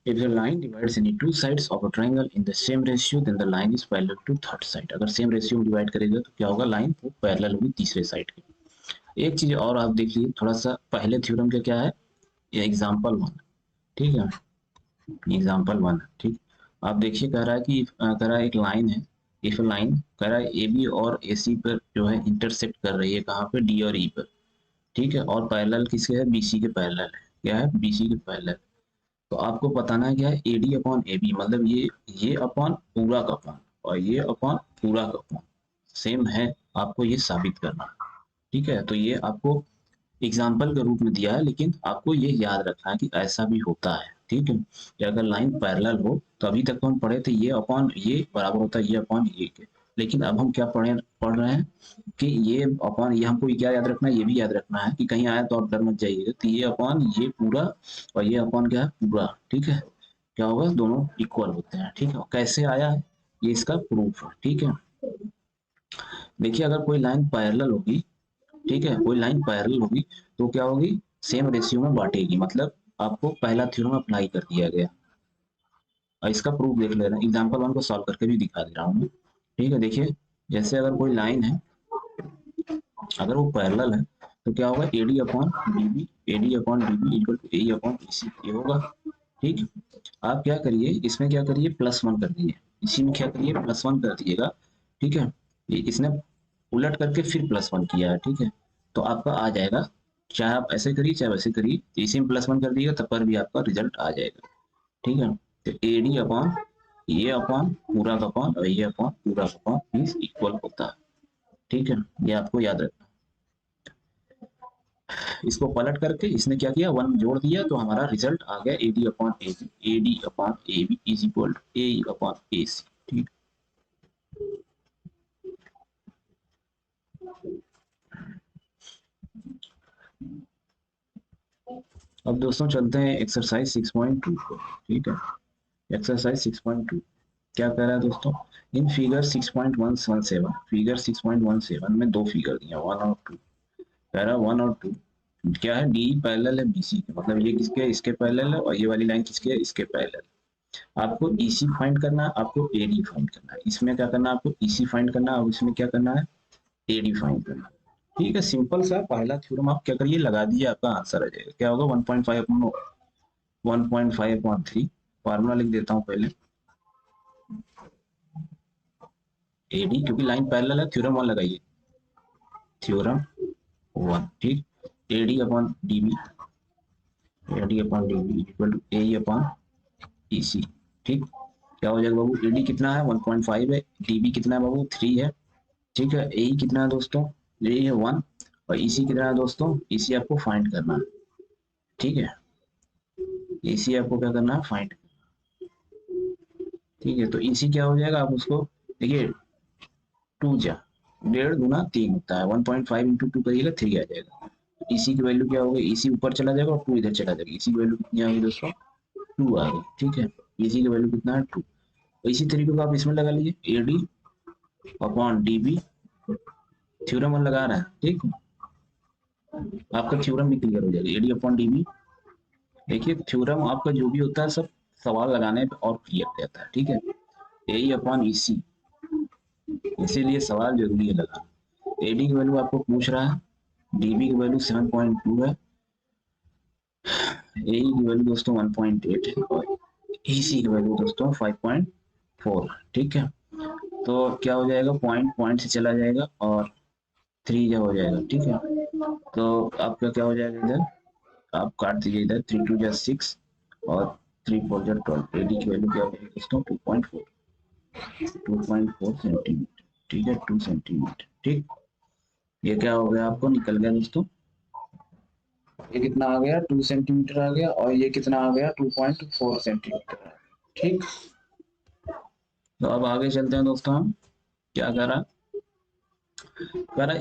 If the line divides any two sides of a triangle in the same ratio, then the line is parallel to third side. अगर सेम रेशियो में डिवाइड करेगा तो क्या होगा, लाइन वो पैरेलल होगी तीसरे साइड की। एक चीज और आप देख लीजिए थोड़ा सा, पहले थ्योरम का क्या है, ये एग्जांपल वन, ठीक है, एग्जांपल वन, ठीक। आप देखिए, कह रहा है कि कह रहा है एक लाइन है, इफ लाइन कह रहा है ए बी और ए सी पर जो है इंटरसेक्ट कर रही है, कहाँ पे, डी और ई पर, ठीक है, और पैरेलल किसके है, बी सी के पैरेलल है, क्या है, बी सी के पैरेलल, तो आपको बताना क्या है, एडी अपॉन ए बी, मतलब ये अपॉन पूरा का अपॉन और ये अपॉन पूरा का अपॉन सेम है, आपको ये साबित करना। ठीक है, तो ये आपको एग्जाम्पल के रूप में दिया है, लेकिन आपको ये याद रखना है कि ऐसा भी होता है। ठीक है, कि अगर लाइन पैरेलल हो तो अभी तक तो हम पढ़े थे ये अपॉन ये बराबर होता है ये अपॉन ये के, लेकिन अब हम क्या पढ़ रहे हैं कि ये अपॉन ये, हमको क्या याद रखना है, ये भी याद रखना है कि कहीं आया तो आप डर मत जाइएगा, तो ये अपॉन ये पूरा और ये अपॉन क्या है पूरा। ठीक है, क्या होगा, दोनों इक्वल होते हैं। ठीक है, कैसे आया है, ये इसका प्रूफ है। ठीक है, देखिए अगर कोई लाइन पैरेलल होगी, ठीक है, कोई लाइन पैरेलल होगी तो क्या होगी, सेम रेशियो में बांटेगी, मतलब आपको पहला थ्योरम अप्लाई कर दिया गया। और इसका प्रूफ देख ले रहे हैं, एग्जाम्पल वन को सॉल्व करके भी दिखा दे रहा हूँ मैं। ठीक है, देखिए जैसे अगर कोई लाइन है, अगर वो पैरेलल है तो क्या होगा, AD upon BB, AD upon BB equal to A upon EC, ये होगा। ठीक, आप क्या करिए, इसमें क्या करिए, +1 कर दीजिए, इसी में क्या करिए, +1 कर दीजिएगा। ठीक है, ये इसने उलट करके फिर +1 किया है। ठीक है, तो आपका आ जाएगा, चाहे आप ऐसे करिए चाहे वैसे करिए, तो इसी में +1 कर दिएगा तब पर भी आपका रिजल्ट आ जाएगा। ठीक है, तो एडी अपॉन ये अपॉन पूरा का अपॉन और ये अपॉन पूरा का अपॉन मीन्स इक्वल होता है। ठीक है, ये आपको याद रखना। इसको पलट करके इसने क्या किया, 1 जोड़ दिया तो हमारा रिजल्ट आ गया AD upon A B, AD upon A B is equal to A upon A C. ठीक, अब दोस्तों चलते हैं एक्सरसाइज 6.2 को। ठीक है, एक्सरसाइज 6.2 क्या कह रहा है दोस्तों, इन फिगर 6.117, फिगर 6.17 में दो फिगर दिए 1 और 2, कह रहा है 1 और 2 क्या है, डी पैरेलल है बीसी के, मतलब ये किसके है, इसके पैरेलल है, और ये वाली लाइन किसके है, इसके पैरेलल। आपको ईसी फाइंड करना है, आपको एडी फाइंड करना है, इसमें क्या करना है, आपको ईसी फाइंड करना है और इसमें क्या करना है, एडी फाइंड करना है। ठीक है, सिंपल सा पहला थ्योरम आप क्या करिए, लगा दीजिए, आपका आंसर आ जाएगा, क्या होगा 1.5 अपॉन 1.5 अपॉन 3, फार्मूला लिख देता हूँ पहले, एडी क्योंकि लाइन पैरेलल है, थ्योरम 1 लगाइए, थ्योरम 1। ठीक, AD upon DB, AD upon DB equal to A upon EC. ठीक, क्या हो जाएगा बाबू, एडी कितना है 1.5 है, डीबी कितना है बाबू 3 है। ठीक है, ए कितना है दोस्तों, ए है 1, और ईसी कितना है दोस्तों, ईसी आपको फाइंड करना है। ठीक है, ईसी आपको क्या करना है, फाइंड। ठीक है, तो ईसी क्या हो जाएगा, आप उसको देखिए, 2 जा 1.5 गुना 3 होता है, 1.5 इंटू 2 करिएगा 3 आ जाएगा। ईसी की वैल्यू क्या होगी, ईसी ऊपर चला जाएगा और 2 इधर चला जाएगा, ईसी की वैल्यू कितनी आ गई दोस्तों, 2 आ गई। ठीक है, ईसी की वैल्यू कितना है 2, इसी तरीके को आप इसमें लगा लीजिए, एडी अपॉन डीबी, थ्योरम 1 लगा रहा है। ठीक, आपका थ्योरम भी क्लियर हो जाएगा, एडी अपॉन डीबी। देखिए थ्योरम आपका जो भी होता है सब सवाल लगाने पे और क्लियर हो जाता है। ठीक है, ए अपॉन ई सी, इसीलिए सवाल जरूरी है लगाना। एडी की वैल्यू आपको पूछ रहा है, डीबी की वैल्यू 7.2 है, ए की वैल्यू दोस्तों 1.8 है, और ईसी की वैल्यू दोस्तों 5.4। ठीक है, तो क्या हो जाएगा, पॉइंट पॉइंट से चला जाएगा और 3 जब हो जाएगा। ठीक है, तो आपका क्या हो जाएगा, इधर आप काट दीजिए, इधर 3 2 जा 6 और 3 4 जा 12, एडी की वैल्यू क्या हो जाएगी दोस्तों 2.4, 2.4 सेंटीमीटर। ठीक है, 2 सेंटीमीटर। ठीक, ये क्या हो गया, आपको निकल गया दोस्तों, ये कितना आ गया 2 सेंटीमीटर आ गया, और ये कितना आ गया 2.4 सेंटीमीटर। ठीक, तो अब आगे चलते हैं दोस्तों, हम क्या कह रहा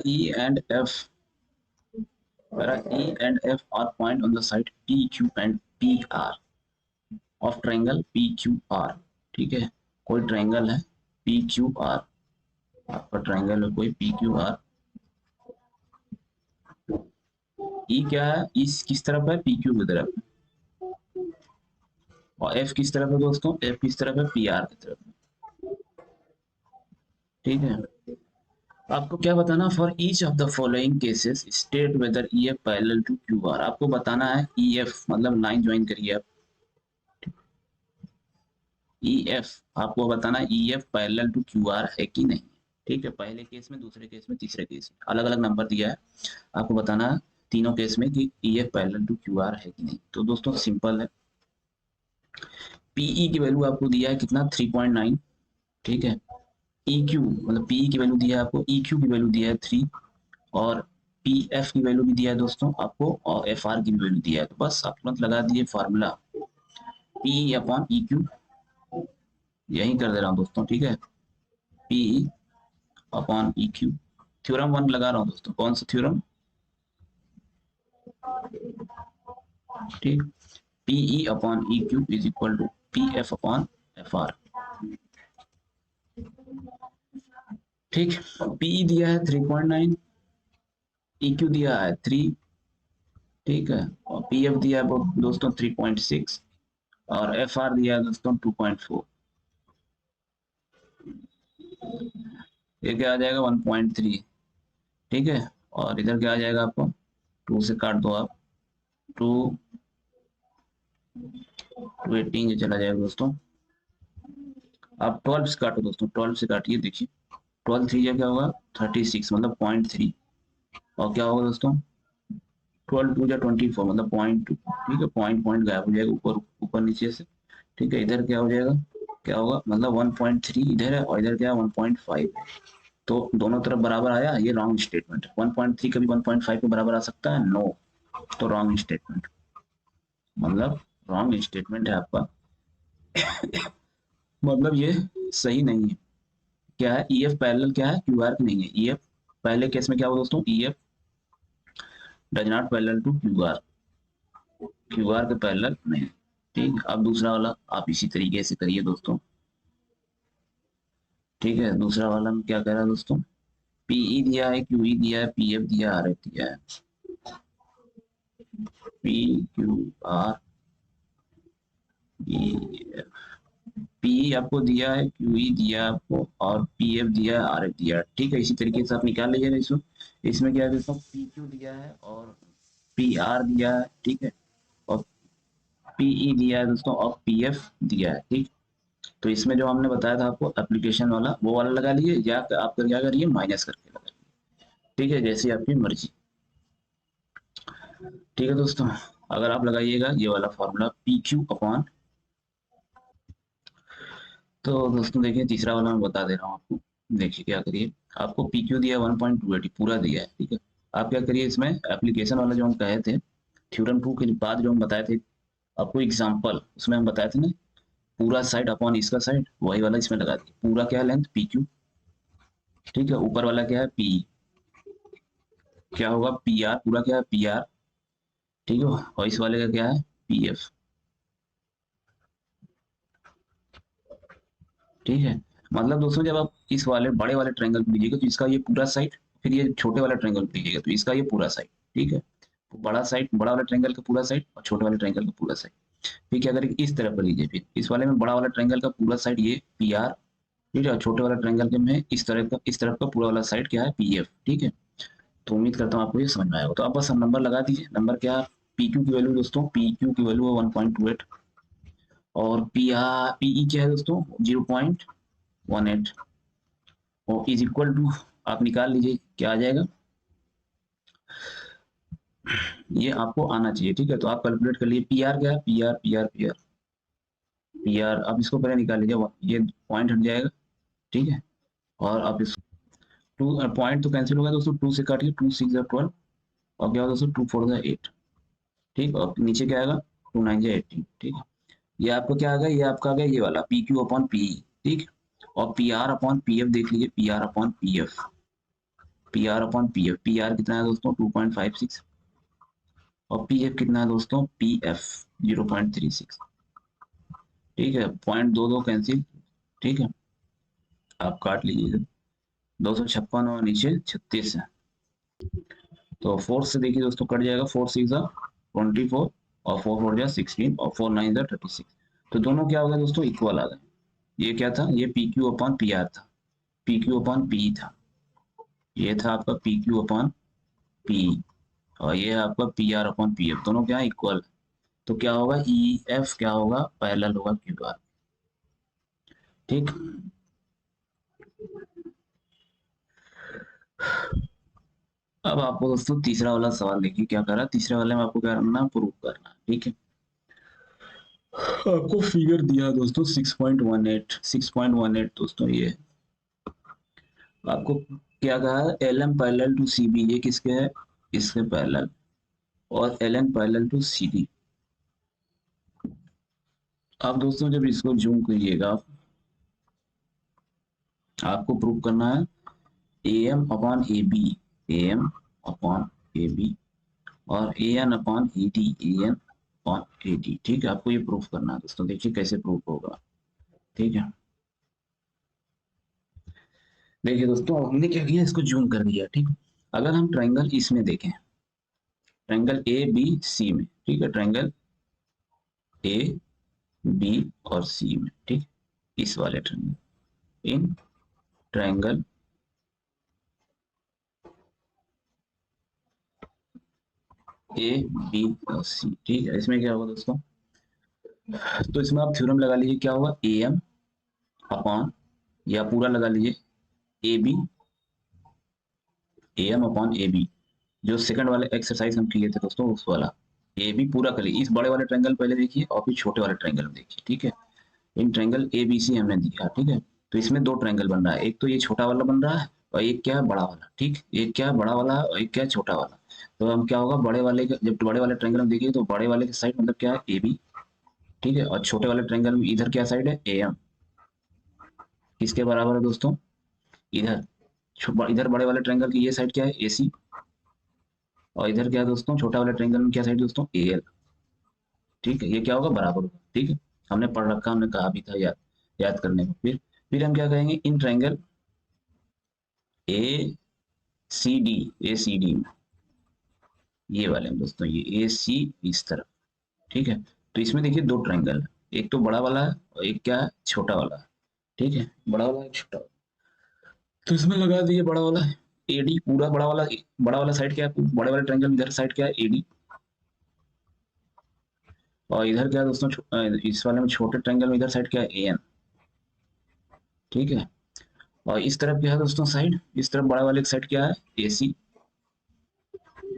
E and F, E and F are point on the side PQ and PR of triangle PQR। ठीक है, कोई ट्रायंगल है PQR, आपका ट्रायंगल है कोई PQR। E क्या है, E किस तरफ है, PQ की तरफ, और F किस तरफ है दोस्तों, F किस तरफ है, PR की तरफ। ठीक है, आपको क्या बताना, for each of the following cases state whether EF parallel to QR, आपको बताना है EF मतलब लाइन ज्वाइन करिए आप, EF आपको बताना है EF पैरेलल टू QR है कि नहीं। ठीक है, पहले केस में, दूसरे केस में, तीसरे केस में अलग अलग नंबर दिया है, आपको बताना है तीनों केस में कि EF पैरेलल टू QR है कि नहीं। तो दोस्तों सिंपल है, पीई की वैल्यू आपको दिया है कितना 3.9, ठीक है। EQ मतलब पीई की वैल्यू दिया है आपको, EQ की वैल्यू दिया है 3, और PF की वैल्यू भी दिया है दोस्तों आपको, और FR की भी वैल्यू दिया है। तो बस आप तुरंत लगा दिए फार्मूला पीई अपॉन EQ, यही कर दे रहा हूँ दोस्तों, ठीक है। पीई अपॉन EQ, थ्योरम 1 लगा रहा हूँ दोस्तों। कौन सा थ्योरम? ठीक, PE upon EQ is equal to PF upon FR। ठीक, पीई दिया है 3.9, EQ दिया है 3, ठीक है, और PF दिया है दोस्तों 3.6, और FR दिया है दोस्तों 2.4। ये क्या आ जाएगा 1.3, ठीक है। और इधर क्या आ जाएगा आपको, 2 से काट दो आप, 2 18 चला जाएगा दोस्तों। आप 12 से काटो दोस्तों, 12 से काटिए, देखिए 12 3 क्या होगा 36 मतलब 0.3, और क्या होगा दोस्तों 12 2 या 24 मतलब 0.2, ठीक है। पॉइंट पॉइंट गायब हो जाएगा ऊपर ऊपर नीचे से, ठीक है। इधर क्या हो जाएगा, क्या होगा मतलब 1.3 इधर है, और इधर क्या है 1.5, तो दोनों तरफ बराबर आया, ये रॉन्ग स्टेटमेंट है। 1.3 कभी 1.5 के बराबर आ सकता है? नो, तो रॉन्ग स्टेटमेंट, मतलब रॉन्ग स्टेटमेंट है आपका, मतलब ये सही नहीं है। क्या है, EF पैरेलल क्या है QR की नहीं है। EF पहले केस में क्या हुआ दोस्तों, EF does not parallel to QR, QR के पैरेलल नहीं, ठीक। अब दूसरा वाला आप इसी तरीके से करिए दोस्तों, ठीक है। दूसरा वाला में क्या कह रहा है दोस्तों, PE दिया है, QE दिया है, PF दिया है, RF दिया है। PQR PE आपको दिया है, QE दिया है आपको, और PF दिया है, RF दिया है, ठीक है। इसी तरीके से आप निकाल लीजिएगा इसको। इसमें क्या है दोस्तों, PQ दिया है और PR दिया है, ठीक है, और PE दिया है दोस्तों, और PF दिया है, ठीक। तो इसमें जो हमने बताया था आपको एप्लीकेशन वाला, वो वाला लगा लीजिए, या आप क्या करिए माइनस करके लगा लीजिए, ठीक है, जैसी आपकी मर्जी, ठीक है दोस्तों। अगर आप लगाइएगा ये वाला फॉर्मूला PQ अपॉन, तो दोस्तों देखिए तीसरा वाला मैं बता दे रहा हूँ आपको। देखिए क्या करिए, आपको PQ दिया 1.280 पूरा दिया है, ठीक है। आप क्या करिए, इसमें एप्लीकेशन वाला जो हम कहे थे, थ्योरम 2 के बाद जो हम बताए थे आपको एग्जाम्पल, उसमें हम बताए थे ना, पूरा साइड अपॉन इसका साइड, वही वाला इसमें लगा दिया। पूरा क्या है लेंथ PQ, ठीक है। ऊपर वाला क्या है PE, क्या होगा PR, पूरा क्या है PR, ठीक है। और इस वाले का क्या है PF, ठीक है। मतलब दोस्तों जब आप इस वाले बड़े वाले ट्रायंगल को लीजिएगा तो इसका ये पूरा साइड, फिर ये छोटे वाले ट्रायंगल को लीजिएगा तो इसका ये पूरा साइड, ठीक है। तो बड़ा साइड, बड़ा वाला ट्रायंगल का पूरा साइड, और छोटे वाले ट्रायंगल का पूरा साइड। फिर क्या करेंगे, इस तरफ लीजिए, फिर इस वाले में बड़ा वाला ट्रायंगल का पूरा साइड ये PR, ठीक है, और छोटे वाला ट्रायंगल के में इस तरफ का पूरा वाला साइड क्या है PF, ठीक है। तो उम्मीद करता हूँ आपको ये समझ में आएगा। तो आप बस नंबर लगा दीजिए। नंबर क्या है, PQ की वैल्यू दोस्तों, PQ की वैल्यू है 1.28, और PE क्या है दोस्तों 0.18, और इज इक्वल टू, आप निकाल लीजिए क्या आ जाएगा, ये आपको आना चाहिए, ठीक है। तो आप कैलकुलेट कर लीजिए, PR क्या है, PR आप इसको पहले निकाल लीजिए, ये पॉइंट हट जाएगा, ठीक है। और आप इस टू पॉइंट तो कैंसिल होगा दोस्तों, 2 से काटिए, 2 6 12, और क्या होगा दोस्तों 2 4 8, ठीक। और नीचे क्या आएगा 2 9 18, ठीक है। ये आपका क्या आ गया, ये आपका आ गया ये वाला PQ अपॉन PE, ठीक। और PR अपॉन PF देख लीजिए, PR upon PF, PR upon PF, PR कितना है दोस्तों 2.56, और PF कितना है दोस्तों PF 0.36, ठीक है। पॉइंट दो दो कैंसिल, ठीक है, आप काट लीजिए। 256 और नीचे 36 है, तो 4 से देखिए दोस्तों कट जाएगा, 4 6 24, और 4 4 जा 16, और 4 9 36, तो दोनों क्या हो गया दोस्तों इक्वल आ गए। ये क्या था, ये PQ अपॉन PR था, PQ अपॉन PE था, ये था आपका PQ अपॉन PE, और ये है आपका PR अपॉन PF, दोनों क्या है इक्वल। तो क्या होगा EF क्या होगा पैरेलल होगा QR, ठीक। अब आपको दोस्तों तीसरा वाला सवाल देखिए क्या कर रहा है। तीसरे वाले में आपको क्या करना है, प्रूव करना है, ठीक है। आपको फिगर दिया दोस्तों 6.18 दोस्तों, ये आपको क्या कहा है, L M parallel to C B, ये किसके है, इसके पैरेलल, और L N parallel to C D. आप दोस्तों जब इसको जूम करिएगा, आपको प्रूव करना है A M upon A B, A M upon A B, और A N upon A D, A N upon A D. ठीक है, आपको ये प्रूफ करना है दोस्तों, देखिए कैसे प्रूफ होगा। ठीक है, देखिए दोस्तों हमने क्या किया, इसको जूम कर दिया। ठीक, अगर हम ट्रायंगल इसमें देखें, ट्रायंगल ए बी सी में, ठीक है, ट्रायंगल ए बी और सी में, ठीक, इस वाले triangle, in triangle A B और सी, ठीक है, इसमें क्या होगा दोस्तों, तो इसमें आप थ्योरम लगा लीजिए, क्या होगा, ए एम अपॉन, या पूरा लगा लीजिए A B, A M upon A B, जो सेकंड वाले एक्सरसाइज हम किए थे दोस्तों, उस वाला ए बी पूरा कर लीजिए। इस बड़े वाले ट्रायंगल पहले देखिए, और फिर छोटे वाले ट्रायंगल में देखिए। ठीक है, इन ट्रायंगल ए बी सी हमने दिया। ठीक है, तो इसमें दो ट्रायंगल बन रहा है, एक तो ये छोटा वाला बन रहा है, और एक क्या है, बड़ा वाला। ठीक, एक क्या है, बड़ा वाला, और एक क्या है, छोटा वाला। तो हम क्या होगा, बड़े वाले जब बड़े वाले ट्रायंगल में देखिए, तो बड़े वाले की साइड मतलब क्या है, ए बी। ठीक है, और छोटे वाले ट्रायंगल में इधर क्या साइड है, ए एम। किसके बराबर है दोस्तों, इधर, इधर बड़े वाले ट्रायंगल की ये साइड क्या है, ए सी, और इधर क्या है दोस्तों, छोटा वाले ट्रायंगल में क्या साइड दोस्तों, ए एल। ठीक है, ये क्या होगा, बराबर होगा। ठीक है, हमने पढ़ रखा, हमने कहा भी था, याद याद करने को। फिर हम क्या कहेंगे, in triangle A C D, A C D में, ये वाले में दोस्तों, ये ए सी इस तरफ। ठीक है, तो इसमें देखिए दो ट्रायंगल है, एक तो बड़ा वाला है, और एक क्या है, छोटा वाला है। ठीक है, बड़ा वाला है, छोटा वाला, तो इसमें लगा दिए बड़ा वाला है, एडी पूरा, बड़ा वाला साइड क्या है, बड़े वाले ट्रायंगल इधर साइड क्या है, एडी, और इधर क्या है दोस्तों, इस वाले में छोटे ट्रायंगल में इधर साइड क्या है, ए एन। ठीक है, और इस तरफ क्या है दोस्तों साइड, इस तरफ बड़ा वाले की साइड क्या है, ए सी,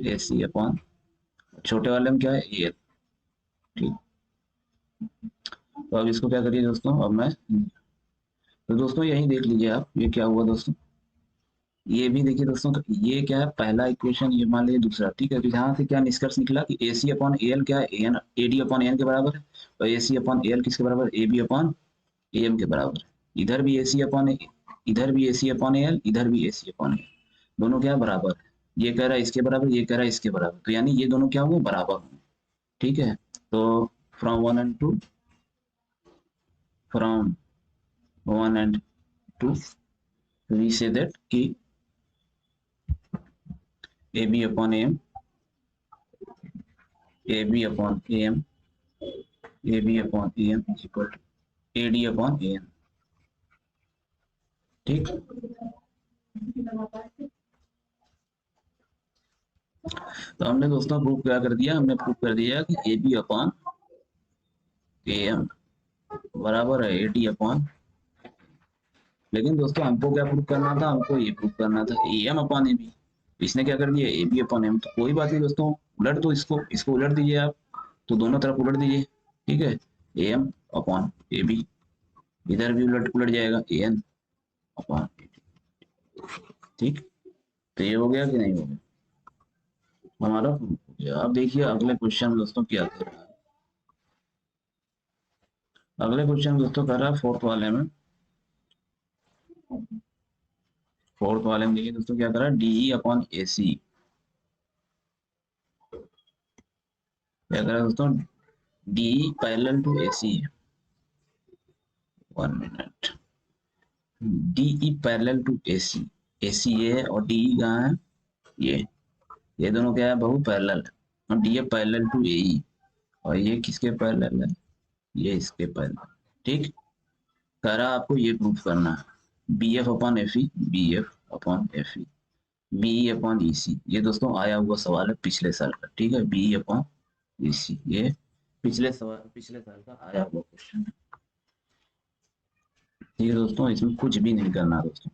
ए सी अपॉन, छोटे वाले में क्या है, ए एल। ठीक, तो अब इसको क्या करिए दोस्तों, अब मैं, तो दोस्तों यही देख लीजिए आप, ये क्या हुआ दोस्तों, ये भी देखिए दोस्तों, तो ये क्या है, पहला इक्वेशन, ये मान लीजिए दूसरा। ठीक है, तो यहाँ से क्या निष्कर्ष निकला कि ए सी अपॉन ए एल क्या है, A N, A D upon A N के बराबर है, और ए सी अपॉन ए एल किसके बराबर, A B upon A M के बराबर है। इधर भी ए सी अपॉन, इधर भी ए सी अपॉन ए एल, इधर भी ए सी अपॉन ए एल, दोनों क्या बराबर है, ये कह रहा है इसके बराबर, ये कह रहा है इसके बराबर, तो यानी ये दोनों क्या होंगे, बराबर होंगे। ठीक है, तो from one and two, from one and two, we say that कि A B upon A M, A B upon A M, A B upon A M is equal to A D upon A N. ठीक, तो हमने दोस्तों proof क्या कर दिया, हमने proof कर दिया कि A B upon A M बराबर है ए डी अपॉन, लेकिन दोस्तों हमको क्या प्रूफ करना था, हमको ये प्रूफ करना था A M upon A B. इसने क्या कर दिया, ए बी अपॉन एम, तो कोई बात नहीं दोस्तों, उलट दो इसको, इसको उलट दीजिए आप, तो दोनों तरफ उलट दीजिए। ठीक है, A M upon A B, इधर भी उलट उलट जाएगा, A N upon A D. ठीक, तो ये हो गया कि नहीं हो गया, हमारा प्रूफ हो गया। अब देखिए अगले क्वेश्चन दोस्तों क्या कर रहा है, अगले क्वेश्चन दोस्तों कर रहा है फोर्थ वाले में, फोर्थ वाले में देखिए दोस्तों क्या कर रहा है, डी अपॉन ए सी, क्या कर रहा है दोस्तों, D parallel to A C, 1 minute, D parallel to A C, A C ये है और डी कहाँ है, ये दोनों क्या है, बहु पैरेलल है, और डी है पैरेलल टू ए ई, और ये किसके पैरेलल है, ये इसके पैरेलल। ठीक, कह रहा आपको ये प्रूफ करना है, B F upon F E, B F upon F E, B E upon E C, ये दोस्तों आया हुआ सवाल है पिछले साल का। ठीक है, B E upon E C, ये पिछले साल का आया हुआ क्वेश्चन है। ठीक है दोस्तों, इसमें कुछ भी नहीं करना दोस्तों।